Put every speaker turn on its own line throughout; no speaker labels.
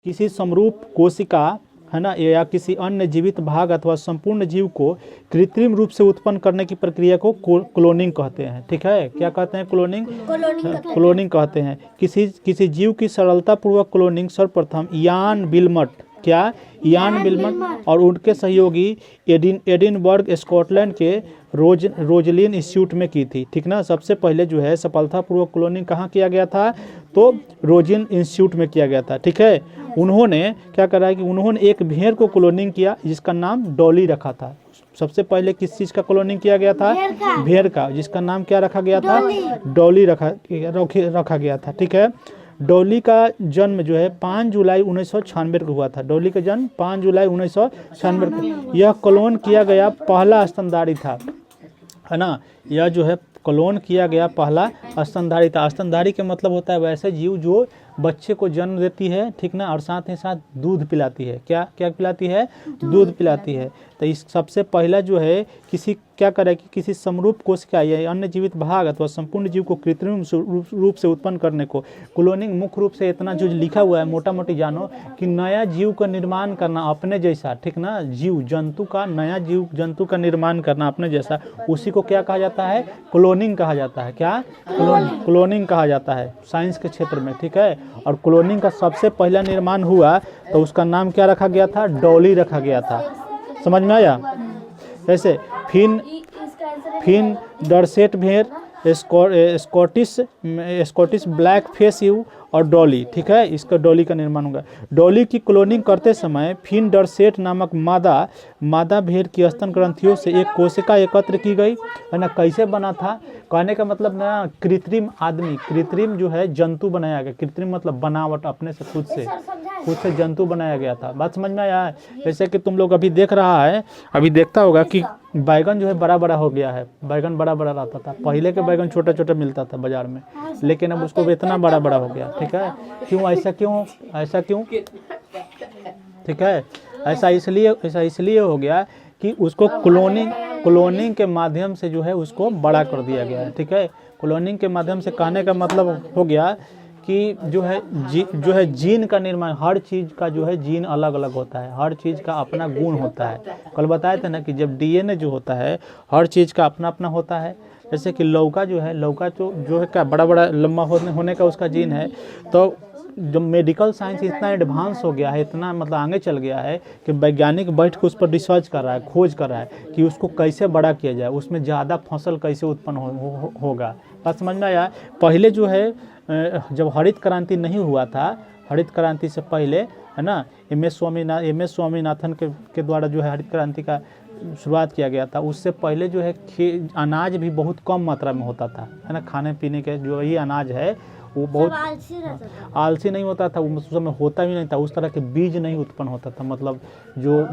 किसी समरूप कोशिका है ना या किसी अन्य जीवित भाग अथवा संपूर्ण जीव को कृत्रिम रूप से उत्पन्न करने की प्रक्रिया को क्लोनिंग कहते हैं। ठीक है, क्या कहते हैं? क्लोनिंग कहते हैं। किसी जीव की सरलता पूर्वक क्लोनिंग सर्वप्रथम यान विल्मट और उनके सहयोगी एडिनबर्ग स्कॉटलैंड के रोजलिन इंस्टीट्यूट में की थी। ठीक ना, सबसे पहले जो है सफलतापूर्वक क्लोनिंग कहाँ किया गया था? तो रोजिन इंस्टीट्यूट में किया गया था। ठीक है, उन्होंने क्या करा कि उन्होंने एक भेड़ को क्लोनिंग किया जिसका नाम डॉली रखा था। सबसे पहले किस चीज़ का क्लोनिंग किया गया था? भेड़ का, जिसका नाम क्या रखा गया था? डॉली रखा गया था। ठीक है, डॉली का जन्म जो है 5 जुलाई 1996 को हुआ था। डॉली का जन्म 5 जुलाई 1996 को। यह क्लोन किया गया पहला स्तनधारी था, है ना। यह जो है क्लोन किया गया पहला स्तनधारी था। स्तनधारी का मतलब होता है वैसे जीव जो बच्चे को जन्म देती है, ठीक ना, और साथ ही साथ दूध पिलाती है। क्या पिलाती है? दूध पिलाती है। तो इस सबसे पहला जो है क्या करे कि किसी समरूप कोशिका या अन्य जीवित भाग अथवा संपूर्ण जीव को कृत्रिम रूप से उत्पन्न करने को क्लोनिंग मुख्य रूप से इतना जो लिखा हुआ है मोटा मोटी जानो कि नया जीव का निर्माण करना अपने जैसा, ठीक ना, नया जीव जंतु का निर्माण करना अपने जैसा, उसी को क्या कहा जाता है? क्लोनिंग कहा जाता है। क्या? क्लोनिंग कहा जाता है साइंस के क्षेत्र में। ठीक है, और क्लोनिंग का सबसे पहला निर्माण हुआ तो उसका नाम क्या रखा गया था? डॉली रखा गया था। समझ में आया? ऐसे फिन डरसेट भेड़, स्कॉटिश ब्लैक फेस यू और डॉली। ठीक है, इसका डॉली का निर्माण होगा। डॉली की क्लोनिंग करते समय फिन डरसेट नामक मादा भेड़ की स्तन ग्रंथियों से एक कोशिका एकत्र की गई, है ना। कैसे बना था? कहने का मतलब ना कृत्रिम जो है जंतु बनाया गया। कृत्रिम मतलब बनावट, अपने से खुद से जंतु बनाया गया था। बात समझ में आया? जैसे कि तुम लोग अभी देखता होगा कि बैगन जो है बड़ा बड़ा हो गया है। बैगन बड़ा बड़ा रहता था, पहले के बैगन छोटा छोटा मिलता था बाजार में, लेकिन अब उसको इतना बड़ा बड़ा हो गया। ठीक है, क्यों? ऐसा क्यों? ठीक है, ऐसा इसलिए हो गया कि उसको क्लोनिंग के माध्यम से जो है उसको बड़ा कर दिया गया है। ठीक है, क्लोनिंग के माध्यम से कहने का मतलब हो गया कि जो है जीन का निर्माण, हर चीज़ का जो है जीन अलग अलग होता है, हर चीज़ का अपना गुण होता है। कल बताए थे ना कि जब डीएनए जो होता है हर चीज़ का अपना अपना होता है। जैसे कि लौका जो है क्या बड़ा बड़ा लंबा होने का उसका जीन है। तो जब मेडिकल साइंस इतना एडवांस हो गया है, इतना मतलब आगे चल गया है कि वैज्ञानिक बैठ के उस पर रिसर्च कर रहा है, खोज कर रहा है कि उसको कैसे बड़ा किया जाए, उसमें ज़्यादा फसल कैसे उत्पन्न होगा। बात समझ में आया? पहले जो है जब हरित क्रांति नहीं हुआ था, हरित क्रांति से पहले, है ना, एम एस स्वामीनाथन के द्वारा जो है हरित क्रांति का शुरुआत किया गया था। उससे पहले जो है अनाज भी बहुत कम मात्रा में होता था, है ना। खाने पीने के जो ये अनाज है वो बहुत आलसी नहीं होता था, उस समय होता भी नहीं था, उस तरह के बीज नहीं उत्पन्न होता था। मतलब जो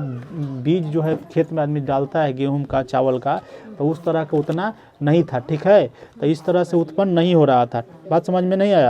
बीज जो है खेत में आदमी डालता है गेहूं का, चावल का, तो उस तरह का उतना नहीं था। ठीक है, तो इस तरह से उत्पन्न नहीं हो रहा था। बात समझ में नहीं आया?